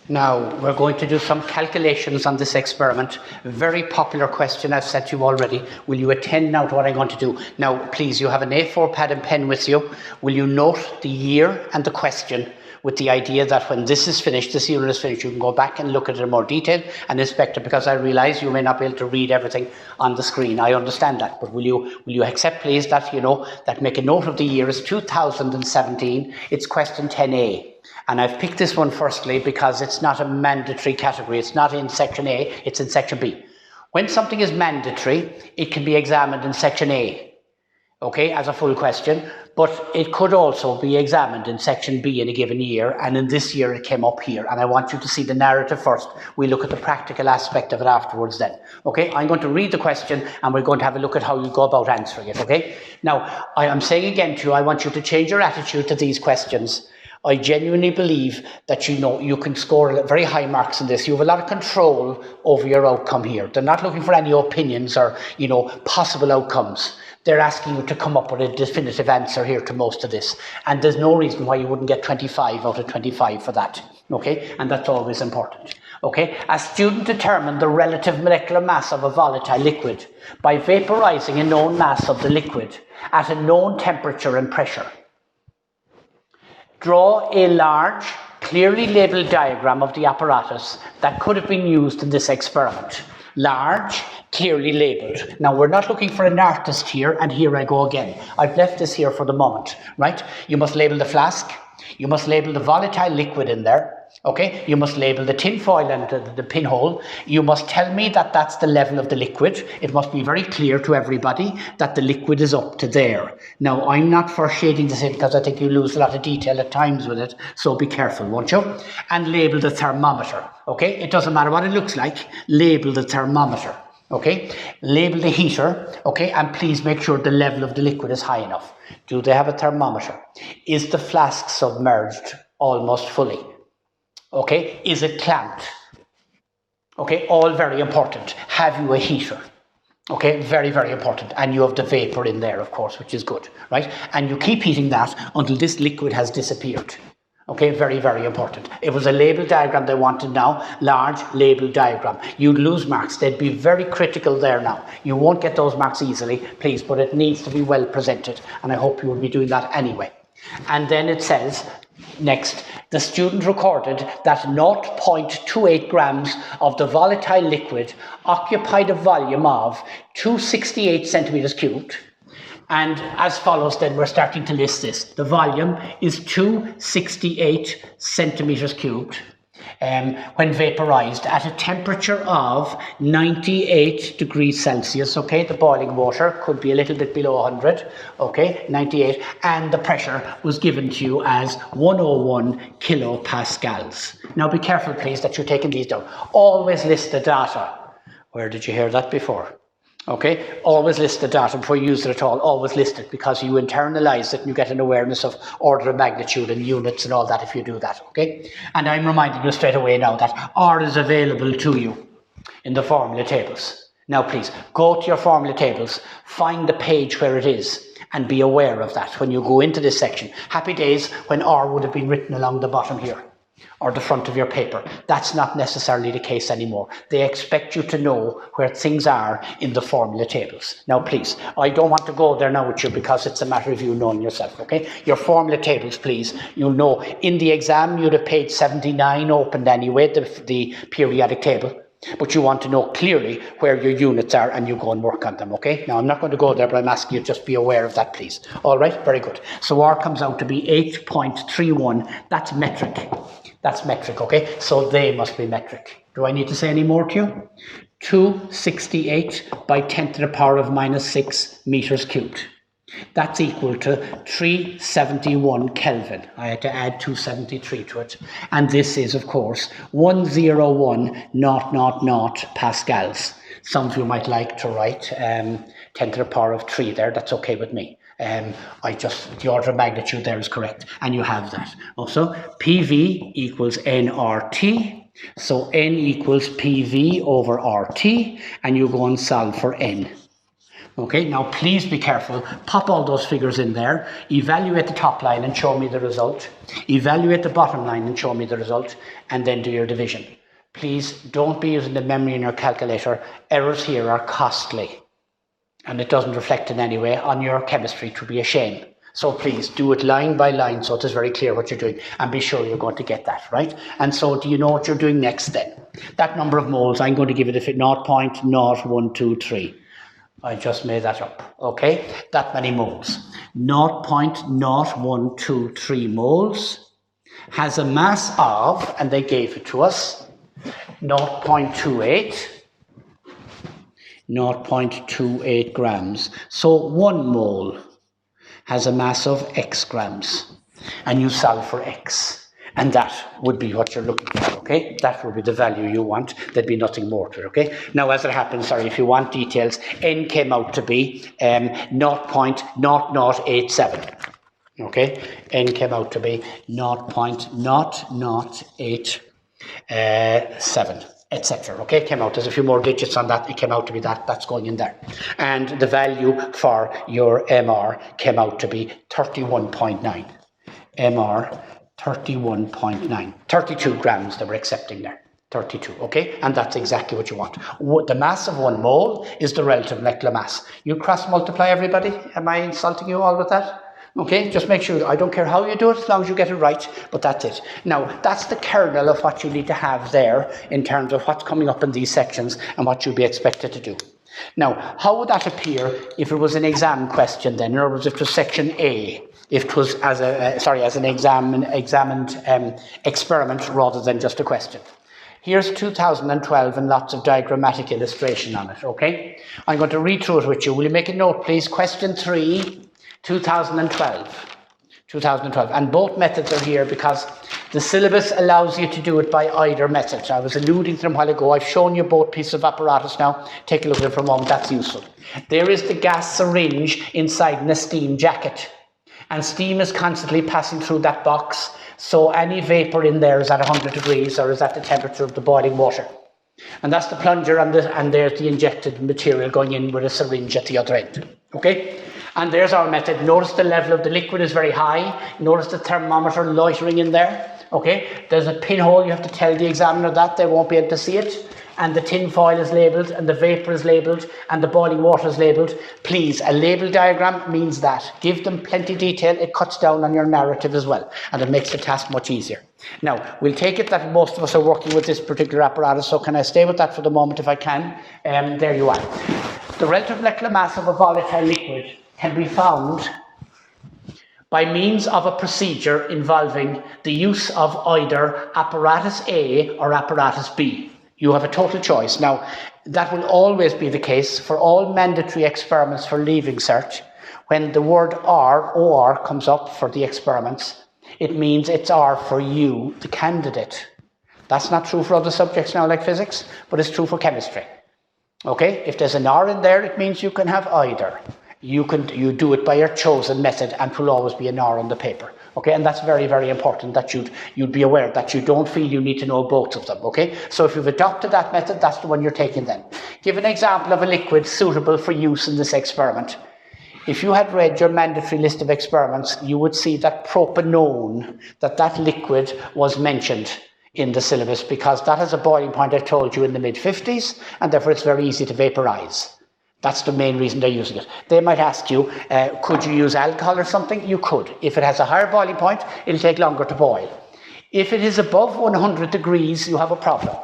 Now, we're going to do some calculations on this experiment. Very popular question I've said to you already. Will you attend now to what I'm going to do? Now, please, you have an A4 pad and pen with you. Will you note the year and the question with the idea that when this is finished, this unit is finished, you can go back and look at it in more detail and inspect it, because I realise you may not be able to read everything on the screen. I understand that, but will you accept, please, that, that make a note of the year is 2017. It's question 10a. And I've picked this one firstly because it's not a mandatory category. It's not in section A, it's in section B. When something is mandatory, it can be examined in section A, okay, as a full question, but it could also be examined in section B in a given year, and in this year it came up here, and I want you to see the narrative first. We look at the practical aspect of it afterwards then, okay? I'm going to read the question, and we're going to have a look at how you go about answering it, okay? Now, I am saying again to you, I want you to change your attitude to these questions. I genuinely believe that you can score very high marks in this. You have a lot of control over your outcome here. They're not looking for any opinions or, possible outcomes. They're asking you to come up with a definitive answer here to most of this. And there's no reason why you wouldn't get 25 out of 25 for that. Okay? And that's always important. Okay? A student determined the relative molecular mass of a volatile liquid by vaporizing a known mass of the liquid at a known temperature and pressure. Draw a large, clearly labelled diagram of the apparatus that could have been used in this experiment. Large, clearly labelled. Now, we're not looking for an artist here, and here I go again. I've left this here for the moment, right? You must label the flask. You must label the volatile liquid in there. Okay, you must label the tin foil and the pinhole. You must tell me that that's the level of the liquid. It must be very clear to everybody that the liquid is up to there. Now, I'm not for shading this in because I think you lose a lot of detail at times with it, so be careful, won't you? And label the thermometer, okay? It doesn't matter what it looks like, label the thermometer, okay? Label the heater, okay? And please make sure the level of the liquid is high enough. Do they have a thermometer? Is the flask submerged almost fully? Okay, is it clamped? Okay, all very important. Have you a heater? Okay, very, very important. And you have the vapor in there, of course, which is good, right? And you keep heating that until this liquid has disappeared. Okay, very, very important. It was a label diagram they wanted now, large label diagram. You'd lose marks. They'd be very critical there now. You won't get those marks easily, please, but it needs to be well presented. And I hope you will be doing that anyway. And then it says, next, the student recorded that 0.28 grams of the volatile liquid occupied a volume of 268 centimeters cubed. And as follows, then we're starting to list this. The volume is 268 centimeters cubed when vaporized at a temperature of 98 degrees Celsius. Okay, the boiling water could be a little bit below 100. Okay, 98. And the pressure was given to you as 101 kilopascals. Now be careful, please, that you're taking these down. Always list the data. Where did you hear that before? Okay, always list the data before you use it at all. Always list it, because you internalize it and you get an awareness of order of magnitude and units and all that if you do that. Okay, and I'm reminding you straight away now that R is available to you in the formula tables. Now, please go to your formula tables, find the page where it is, and be aware of that when you go into this section. Happy days when R would have been written along the bottom here, or the front of your paper. That's not necessarily the case anymore. They expect you to know where things are in the formula tables. Now, please, I don't want to go there now with you because it's a matter of you knowing yourself, okay? Your formula tables, please, you'll know. In the exam, you'd have page 79 opened anyway, the periodic table. But you want to know clearly where your units are and you go and work on them, okay? Now, I'm not going to go there, but I'm asking you to just be aware of that, please. All right, very good. So R comes out to be 8.31. That's metric. That's metric, okay? So they must be metric. Do I need to say any more to you? 268 by 10 to the power of minus 6 meters cubed. That's equal to 371 Kelvin. I had to add 273 to it. And this is, of course, 101,000 pascals. Some of you might like to write 10 to the power of 3 there. That's okay with me. The order of magnitude there is correct, and you have that. Also, PV equals nRT, so N equals PV over RT, and you go and solve for N. Okay, now please be careful. Pop all those figures in there. Evaluate the top line and show me the result. Evaluate the bottom line and show me the result. And then do your division. Please don't be using the memory in your calculator. Errors here are costly. And it doesn't reflect in any way on your chemistry. To be a shame. So please do it line by line so it is very clear what you're doing. And be sure you're going to get that, right? And so do you know what you're doing next then? That number of moles, I'm going to give it a 0.0123. I just made that up, okay? That many moles. 0.0123 moles has a mass of, and they gave it to us, 0.28 grams. So 1 mole has a mass of X grams. And you solve for X. And that would be what you're looking for, okay? That would be the value you want. There'd be nothing more to it, okay? Now, as it happens, if you want details, N came out to be 0.0087, okay? N came out to be 0.0087, etc. Okay, it came out. There's a few more digits on that. It came out to be that. That's going in there. And the value for your MR came out to be 31.9. MR 31.9, 32 grams they were accepting there, 32, okay? And that's exactly what you want. The mass of 1 mole is the relative molecular mass. You cross multiply, everybody? Am I insulting you all with that? Okay, just make sure, I don't care how you do it, as long as you get it right, but that's it. Now, that's the kernel of what you need to have there in terms of what's coming up in these sections and what you'll be expected to do. Now, how would that appear if it was an exam question then? In other words, if it was section A, if it was as an examined experiment rather than just a question. Here's 2012 and lots of diagrammatic illustration on it, okay? I'm going to read through it with you. Will you make a note, please? Question 3, 2012. And both methods are here because the syllabus allows you to do it by either method. I was alluding to them a while ago. I've shown you both pieces of apparatus now. Take a look at it for a moment. That's useful. There is the gas syringe inside in a steam jacket. And steam is constantly passing through that box. So any vapor in there is at 100 degrees or is at the temperature of the boiling water. And that's the plunger and there's the injected material going in with a syringe at the other end. Okay? And there's our method. Notice the level of the liquid is very high. Notice the thermometer loitering in there. Okay? There's a pinhole. You have to tell the examiner that. They won't be able to see it. And the tin foil is labelled, and the vapour is labelled, and the boiling water is labelled. Please, a label diagram means that. Give them plenty of detail. It cuts down on your narrative as well, and it makes the task much easier. Now, we'll take it that most of us are working with this particular apparatus, so can I stay with that for the moment if I can? There you are. The relative molecular mass of a volatile liquid can be found by means of a procedure involving the use of either apparatus A or apparatus B. You have a total choice. Now, that will always be the case for all mandatory experiments for leaving cert. When the word OR comes up for the experiments, it means it's R for you, the candidate. That's not true for other subjects now, like physics, but it's true for chemistry. Okay? If there's an R in there, it means you can have either. You do it by your chosen method, and it will always be an R on the paper. Okay, and that's very, very important that you'd be aware that you don't feel you need to know both of them. Okay, so if you've adopted that method, that's the one you're taking then. Give an example of a liquid suitable for use in this experiment. If you had read your mandatory list of experiments, you would see that propanone, that liquid was mentioned in the syllabus because that has a boiling point, I told you, in the mid-50s, and therefore it's very easy to vaporize. That's the main reason they're using it. They might ask you, could you use alcohol or something? You could. If it has a higher boiling point, it'll take longer to boil. If it is above 100 degrees, you have a problem.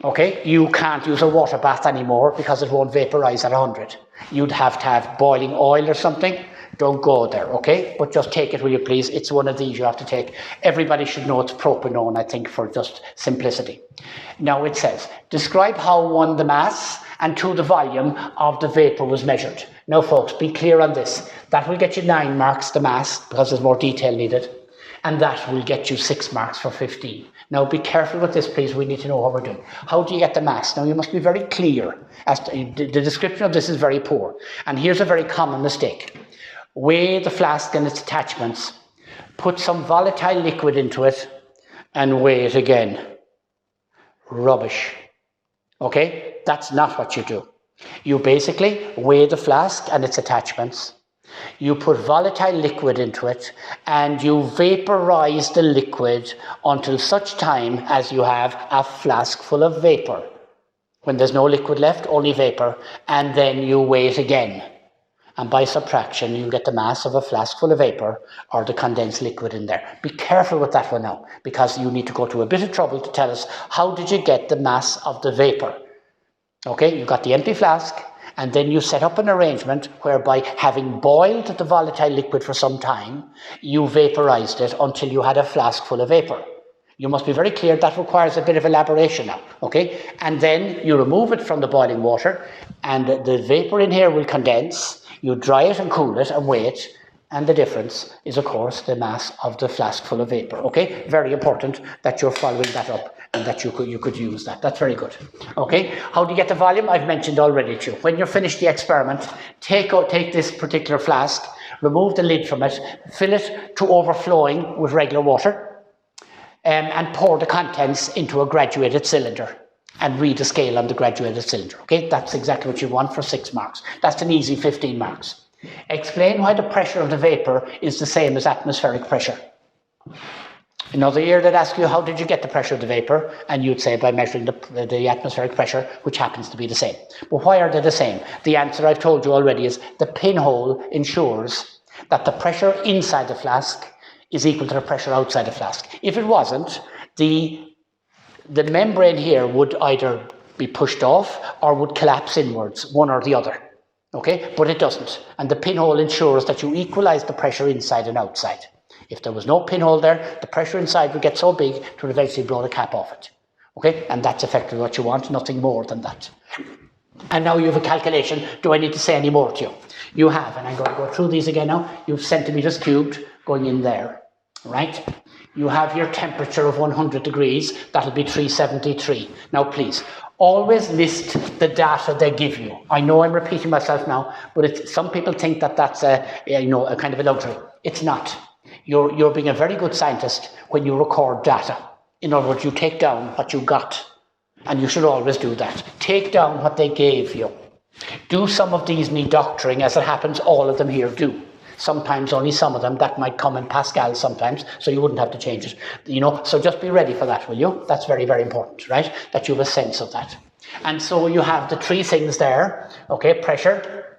Okay? You can't use a water bath anymore because it won't vaporize at 100. You'd have to have boiling oil or something. Don't go there, okay? But just take it, will you please? It's one of these you have to take. Everybody should know it's propanone, I think, for just simplicity. Now it says, describe how 1, the mass, and 2, the volume of the vapor was measured. Now, folks, be clear on this. That will get you 9 marks, the mass, because there's more detail needed. And that will get you 6 marks for 15. Now, be careful with this, please. We need to know what we're doing. How do you get the mass? Now, you must be very clear. As to, the description of this is very poor. And here's a very common mistake. Weigh the flask and its attachments. Put some volatile liquid into it and weigh it again. Rubbish. Okay? That's not what you do. You basically weigh the flask and its attachments. You put volatile liquid into it and you vaporize the liquid until such time as you have a flask full of vapor. When there's no liquid left, only vapor, and then you weigh it again. And by subtraction, you get the mass of a flask full of vapor or the condensed liquid in there. Be careful with that one now, because you need to go to a bit of trouble to tell us how did you get the mass of the vapor. Okay, you got the empty flask, and then you set up an arrangement whereby, having boiled the volatile liquid for some time, you vaporized it until you had a flask full of vapor. You must be very clear that requires a bit of elaboration now, okay? And then you remove it from the boiling water, and the vapor in here will condense. You dry it and cool it and weigh it, and the difference is, of course, the mass of the flask full of vapor, okay? Very important that you're following that up and that you could use that. That's very good, okay? How do you get the volume? I've mentioned already to you. When you're finished the experiment, take this particular flask, remove the lid from it, fill it to overflowing with regular water, and pour the contents into a graduated cylinder and read the scale on the graduated cylinder, okay? That's exactly what you want for 6 marks. That's an easy 15 marks. Explain why the pressure of the vapor is the same as atmospheric pressure. Another year they'd ask you, how did you get the pressure of the vapor? And you'd say by measuring the atmospheric pressure, which happens to be the same. But why are they the same? The answer I've told you already is the pinhole ensures that the pressure inside the flask is equal to the pressure outside the flask. If it wasn't, the membrane here would either be pushed off or would collapse inwards, one or the other. Okay, but it doesn't. And the pinhole ensures that you equalize the pressure inside and outside. If there was no pinhole there, the pressure inside would get so big it would eventually blow the cap off it. Okay, and that's effectively what you want, nothing more than that. And now you have a calculation. Do I need to say any more to you? You have, and I'm going to go through these again now. You have centimeters cubed going in there, right? You have your temperature of 100 degrees. That'll be 373. Now, please, always list the data they give you. I know I'm repeating myself now, but some people think that that's a kind of a luxury. It's not. You're being a very good scientist when you record data. In other words, you take down what you got, and you should always do that. Take down what they gave you. Do some of these need doctoring, as it happens, all of them here do. Sometimes only some of them, that might come in Pascal sometimes, so you wouldn't have to change it. So just be ready for that, will you? That's very, very important, right? That you have a sense of that. And so you have the 3 things there, okay? Pressure,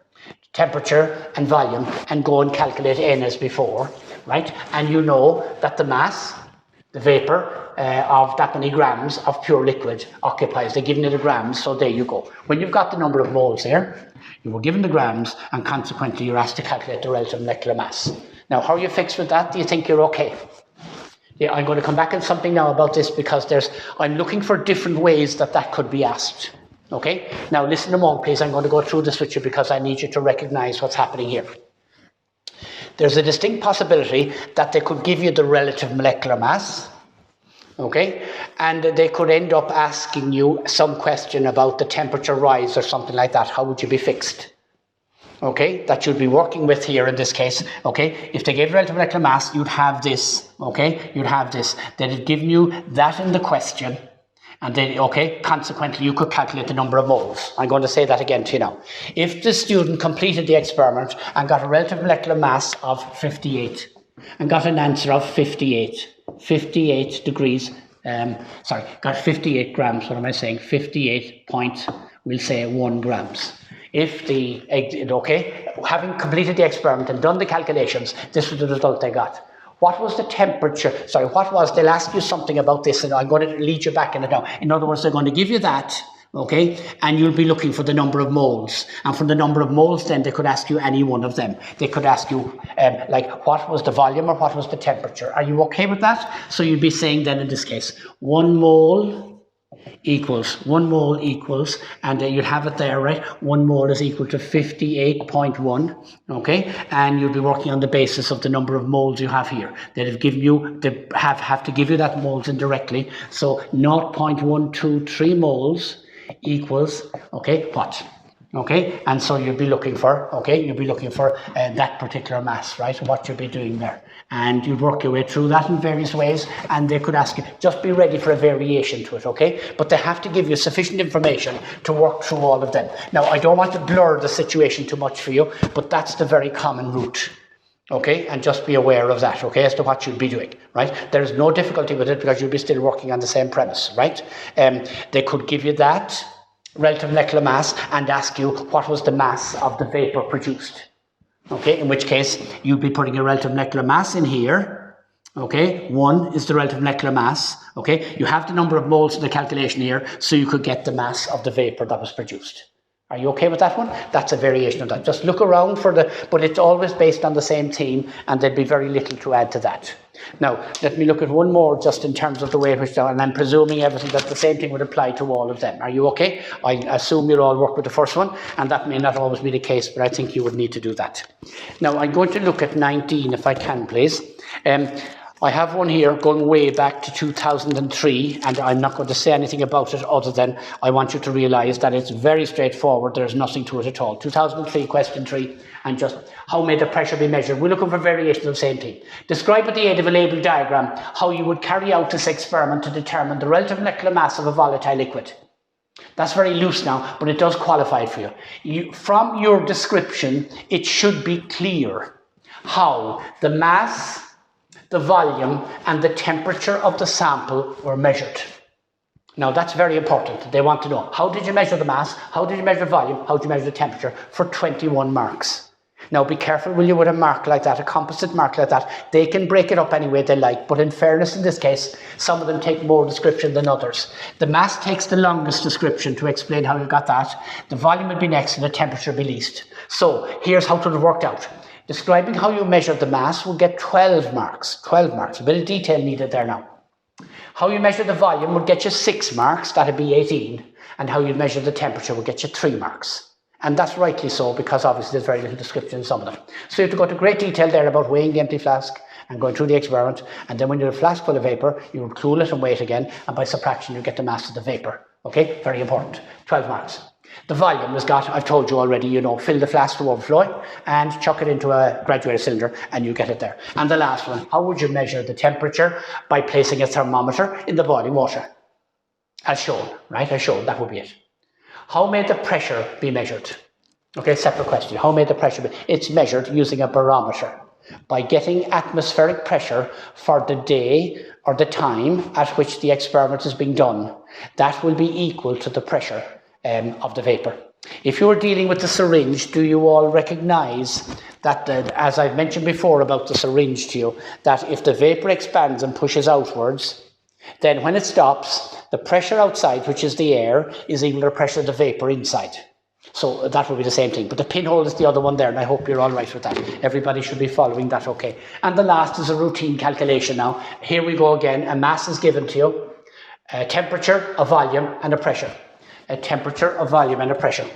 temperature, and volume, and go and calculate N as before, right? And you know that the mass, the vapor, of that many grams of pure liquid occupies. They're giving you the grams, so there you go. When you've got the number of moles here, you were given the grams, and consequently you're asked to calculate the relative molecular mass. Now, how are you fixed with that? Do you think you're okay? Yeah, I'm going to come back on something now about this, because I'm looking for different ways that could be asked. Okay? Now, listen a moment, please. I'm going to go through this with you because I need you to recognize what's happening here. There's a distinct possibility that they could give you the relative molecular mass, okay, and they could end up asking you some question about the temperature rise or something like that. How would you be fixed? Okay, that you'd be working with here in this case. Okay, if they gave relative molecular mass, you'd have this. Okay, you'd have this. They'd have given you that in the question, and then, okay, consequently you could calculate the number of moles. I'm going to say that again to you now. If the student completed the experiment and got a relative molecular mass of 58 and got an answer of 58 degrees, got 58 grams, what am I saying? 1 grams. Having completed the experiment and done the calculations, this was the result they got. What was the temperature? They'll ask you something about this, and I'm going to lead you back in it now. In other words, they're going to give you that, okay, and you'll be looking for the number of moles. And from the number of moles, then they could ask you any one of them. They could ask you, what was the volume or what was the temperature? Are you okay with that? So you'd be saying then in this case, 1 mole equals, and you'd have it there, right? 1 mole is equal to 58.1, okay? And you'll be working on the basis of the number of moles you have here. They'd have given you, they have to give you that moles indirectly. So 0.123 moles equals, okay, what? Okay, and so you'll be looking for, that particular mass, right? What you'll be doing there. And you'd work your way through that in various ways, and they could ask you, just be ready for a variation to it, okay? But they have to give you sufficient information to work through all of them. Now, I don't want to blur the situation too much for you, but that's the very common route. Okay, and just be aware of that, okay, as to what you'll be doing, right? There's no difficulty with it because you'll be still working on the same premise, right? They could give you that relative molecular mass and ask you what was the mass of the vapor produced. Okay, in which case you'll be putting a relative molecular mass in here. Okay, 1 is the relative molecular mass. Okay, you have the number of moles in the calculation here, so you could get the mass of the vapor that was produced. Are you okay with that one? That's a variation of that. Just look around for but it's always based on the same theme, and there'd be very little to add to that. Now, let me look at one more just in terms of the way in which, and I'm presuming everything that the same thing would apply to all of them. Are you okay? I assume you'll all work with the first one, and that may not always be the case, but I think you would need to do that. Now, I'm going to look at 19, if I can, please. I have one here going way back to 2003, and I'm not going to say anything about it other than I want you to realise that it's very straightforward. There's nothing to it at all. 2003, question 3, and just how may the pressure be measured? We're looking for variations of the same thing. Describe with the aid of a label diagram how you would carry out this experiment to determine the relative molecular mass of a volatile liquid. That's very loose now, but it does qualify it for you. From your description, it should be clear how the mass, the volume, and the temperature of the sample were measured. Now, that's very important. They want to know, how did you measure the mass? How did you measure volume? How did you measure the temperature? For 21 marks. Now, be careful, will you, with a mark like that, a composite mark like that. They can break it up any way they like, but in fairness, in this case, some of them take more description than others. The mass takes the longest description to explain how you got that. The volume would be next, and the temperature would be least. So, here's how it would have worked out. Describing how you measured the mass will get 12 marks. 12 marks, a bit of detail needed there now. How you measure the volume would get you 6 marks, that'd be 18. And how you measure the temperature would get you 3 marks. And that's rightly so, because obviously there's very little description in some of them. So you have to go into great detail there about weighing the empty flask and going through the experiment. And then when you have a flask full of vapor, you would cool it and weigh it again. And by subtraction, you get the mass of the vapor. Okay, very important. 12 marks. The volume has got, I've told you already, fill the flask to overflowing and chuck it into a graduated cylinder and you get it there. And the last one, how would you measure the temperature? By placing a thermometer in the boiling water. As shown, right? As shown, that would be it. How may the pressure be measured? Okay, separate question. How may the pressure be? It's measured using a barometer by getting atmospheric pressure for the day or the time at which the experiment is being done. That will be equal to the pressure of the vapor. If you were dealing with the syringe, do you all recognise that, as I've mentioned before about the syringe to you, that if the vapor expands and pushes outwards, then when it stops, the pressure outside, which is the air, is equal to the pressure of the vapor inside. So that will be the same thing. But the pinhole is the other one there, and I hope you're all right with that. Everybody should be following that okay. And the last is a routine calculation now. Here we go again. A mass is given to you, a temperature, a volume, and a pressure. A temperature, a volume, and a pressure.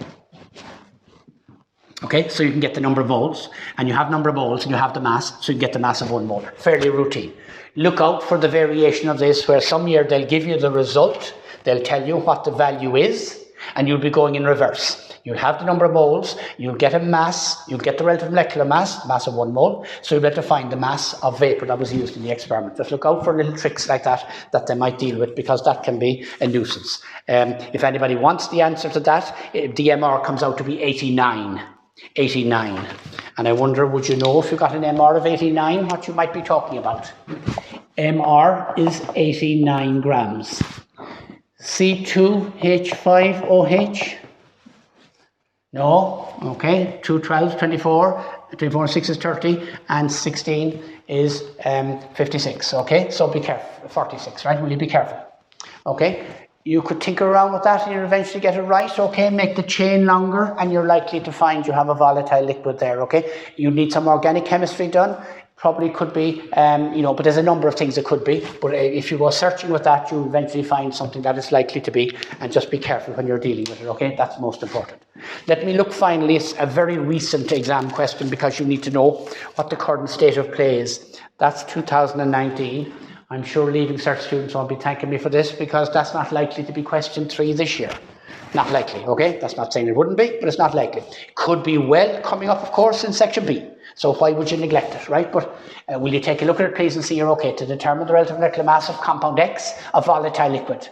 Okay, so you can get the number of moles, and you have number of moles, and you have the mass, so you get the mass of 1 mole. Fairly routine. Look out for the variation of this, where some year they'll give you the result, they'll tell you what the value is, and you'll be going in reverse. You'll have the number of moles, you'll get a mass, you'll get the relative molecular mass of 1 mole, so you'll have to find the mass of vapor that was used in the experiment. Just look out for little tricks like that they might deal with, because that can be a nuisance. If anybody wants the answer to that, the MR comes out to be 89. 89. And I wonder, would you know if you got an MR of 89, what you might be talking about? MR is 89 grams. C2H5OH? No, okay, 2 12s, 24, 24 and 6 is 30, and 16 is 56, okay? So be careful, 46, right? Will you be careful? Okay, you could tinker around with that and you'll eventually get it right, okay? Make the chain longer and you're likely to find you have a volatile liquid there, okay? You need some organic chemistry done. Probably could be, but there's a number of things it could be. But if you go searching with that, you'll eventually find something that is likely to be, and just be careful when you're dealing with it, okay? That's most important. Let me look finally, it's a very recent exam question, because you need to know what the current state of play is. That's 2019. I'm sure Leaving Cert students won't be thanking me for this, because that's not likely to be question 3 this year. Not likely, okay? That's not saying it wouldn't be, but it's not likely. Could be well coming up, of course, in section B. So why would you neglect it, right? But will you take a look at it, please, and see you're okay? To determine the relative molecular mass of compound X, a volatile liquid.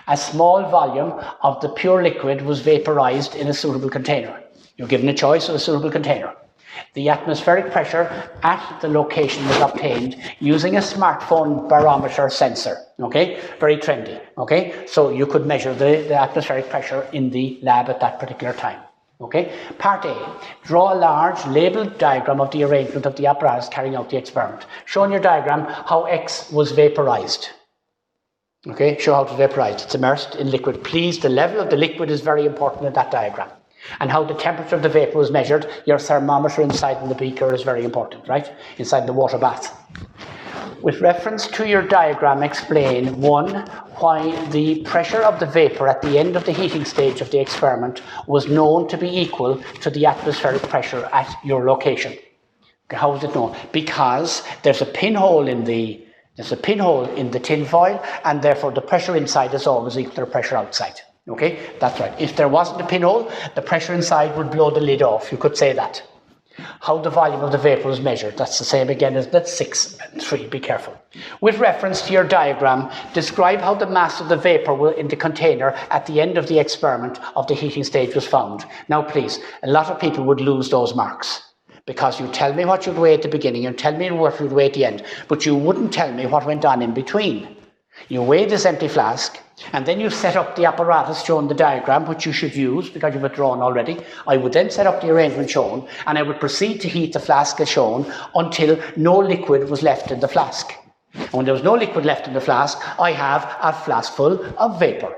A small volume of the pure liquid was vaporized in a suitable container. You're given a choice of a suitable container. The atmospheric pressure at the location was obtained using a smartphone barometer sensor, okay? Very trendy, okay? So you could measure the atmospheric pressure in the lab at that particular time, okay? Part A, draw a large labeled diagram of the arrangement of the apparatus carrying out the experiment. Show in your diagram how X was vaporized. Okay, show how it was vaporized. It's immersed in liquid. Please, the level of the liquid is very important in that diagram. And how the temperature of the vapor was measured, your thermometer inside in the beaker is very important, right? Inside the water bath. With reference to your diagram, explain 1, why the pressure of the vapor at the end of the heating stage of the experiment was known to be equal to the atmospheric pressure at your location. Okay, how was it known? Because there's a pinhole in the tin foil, and therefore the pressure inside is always equal to the pressure outside. Okay, that's right. If there wasn't a pinhole, the pressure inside would blow the lid off. You could say that. How the volume of the vapor was measured. That's the same again as that 6 and 3. Be careful. With reference to your diagram, describe how the mass of the vapor in the container at the end of the experiment of the heating stage was found. Now, please, a lot of people would lose those marks, because you tell me what you'd weigh at the beginning and tell me what you'd weigh at the end, but you wouldn't tell me what went on in between. You weigh this empty flask, and then you set up the apparatus shown in the diagram, which you should use because you've withdrawn already. I would then set up the arrangement shown, and I would proceed to heat the flask as shown until no liquid was left in the flask. And when there was no liquid left in the flask, I have a flask full of vapor.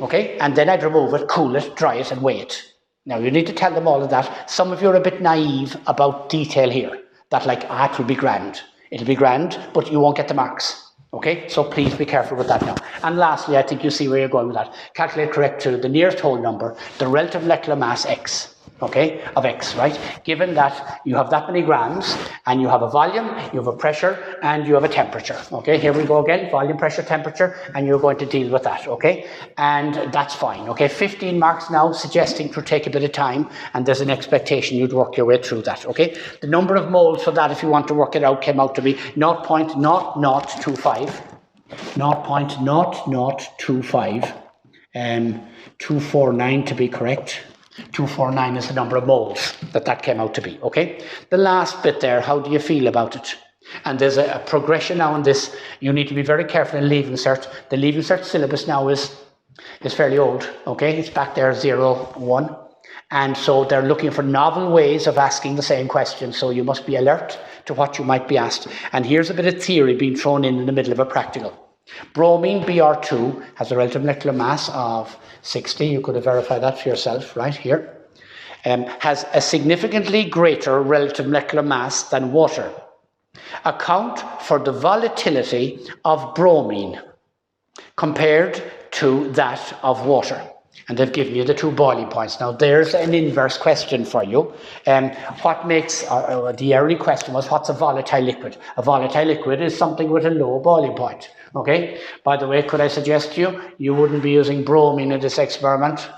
Okay, and then I'd remove it, cool it, dry it, and weigh it. Now, you need to tell them all of that. Some of you are a bit naive about detail here. That it will be grand. It'll be grand, but you won't get the marks. Okay, so please be careful with that now. And lastly, I think you see where you're going with that. Calculate correct to the nearest whole number, the relative molecular mass X. Okay, of X, right? Given that you have that many grams, and you have a volume, you have a pressure, and you have a temperature. Okay, here we go again, volume, pressure, temperature, and you're going to deal with that, okay? And that's fine, okay? 15 marks now, suggesting to take a bit of time, and there's an expectation you'd work your way through that, okay? The number of moles for that, if you want to work it out, came out to be 0.0025. 0.0025, 249 to be correct. 249 is the number of moles that came out to be, okay? The last bit there, how do you feel about it? And there's a progression now on this. You need to be very careful in Leaving Cert. The Leaving Cert syllabus now is fairly old, okay? It's back there, 01. And so they're looking for novel ways of asking the same question. So you must be alert to what you might be asked. And here's a bit of theory being thrown in the middle of a practical. Bromine, Br2, has a relative molecular mass of 60. You could have verified that for yourself right here. Has a significantly greater relative molecular mass than water. Account for the volatility of bromine compared to that of water. And they've given you the 2 boiling points. Now, there's an inverse question for you. What makes, the early question was, what's a volatile liquid? A volatile liquid is something with a low boiling point. Okay? By the way, could I suggest to you, you wouldn't be using bromine in this experiment.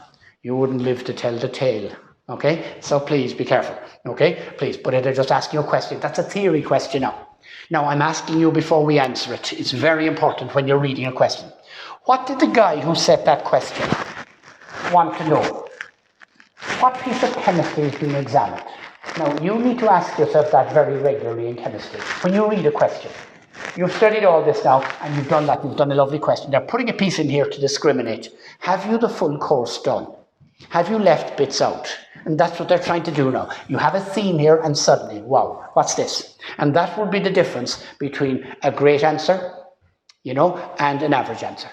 You wouldn't live to tell the tale. Okay? So please be careful. Okay? Please, but they're just asking you a question. That's a theory question now. Now, I'm asking you before we answer it. It's very important when you're reading a question. What did the guy who set that question want to know? What piece of chemistry is being examined? Now, you need to ask yourself that very regularly in chemistry. When you read a question, you've studied all this now, and you've done that, you've done a lovely question. They're putting a piece in here to discriminate. Have you the full course done? Have you left bits out? And that's what they're trying to do now. You have a theme here, and suddenly, wow, what's this? And that would be the difference between a great answer, and an average answer.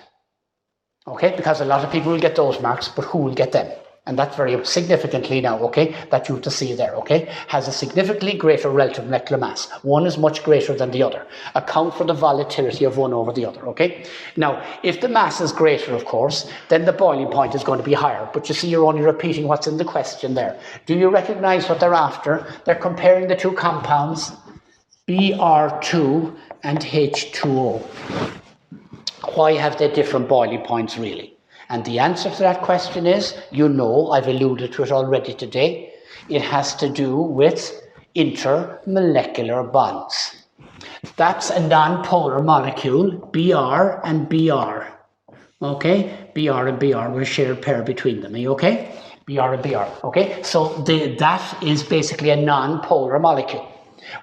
Okay, because a lot of people will get those marks, but who will get them? And that's very significantly now, okay, that you have to see there, okay, has a significantly greater relative molecular mass. One is much greater than the other. Account for the volatility of one over the other, okay? Now, if the mass is greater, of course, then the boiling point is going to be higher. But you see, you're only repeating what's in the question there. Do you recognize what they're after? They're comparing the 2 compounds, Br2 and H2O. Why have they different boiling points, really? And the answer to that question is, you know, I've alluded to it already today. It has to do with intermolecular bonds. That's a non-polar molecule, Br and Br. Okay, Br and Br will share a pair between them. Are you okay? Br and Br. Okay, so that is basically a non-polar molecule,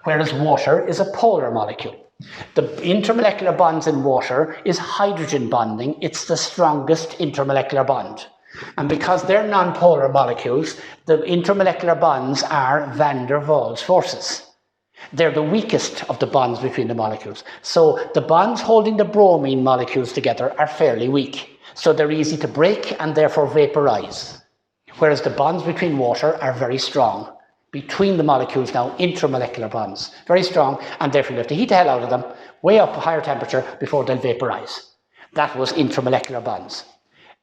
whereas water is a polar molecule. The intermolecular bonds in water is hydrogen bonding. It's the strongest intermolecular bond. And because they're non-polar molecules, the intermolecular bonds are van der Waals forces. They're the weakest of the bonds between the molecules. So the bonds holding the bromine molecules together are fairly weak. So they're easy to break and therefore vaporize. Whereas the bonds between water are very strong. Between the molecules now, intermolecular bonds, very strong, and therefore you have to heat the hell out of them, way up a higher temperature before they'll vaporize. That was intermolecular bonds.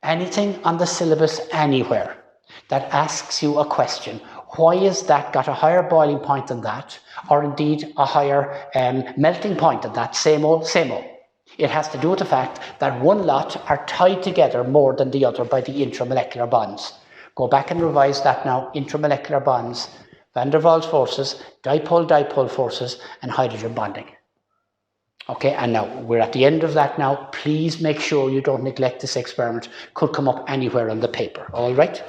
Anything on the syllabus anywhere that asks you a question, why is that got a higher boiling point than that, or indeed a higher melting point than that, same old, same old. It has to do with the fact that one lot are tied together more than the other by the intermolecular bonds. Go back and revise that now, intermolecular bonds, van der Waals forces, dipole-dipole forces, and hydrogen bonding. Okay, and now we're at the end of that now. Please make sure you don't neglect this experiment. Could come up anywhere on the paper, all right?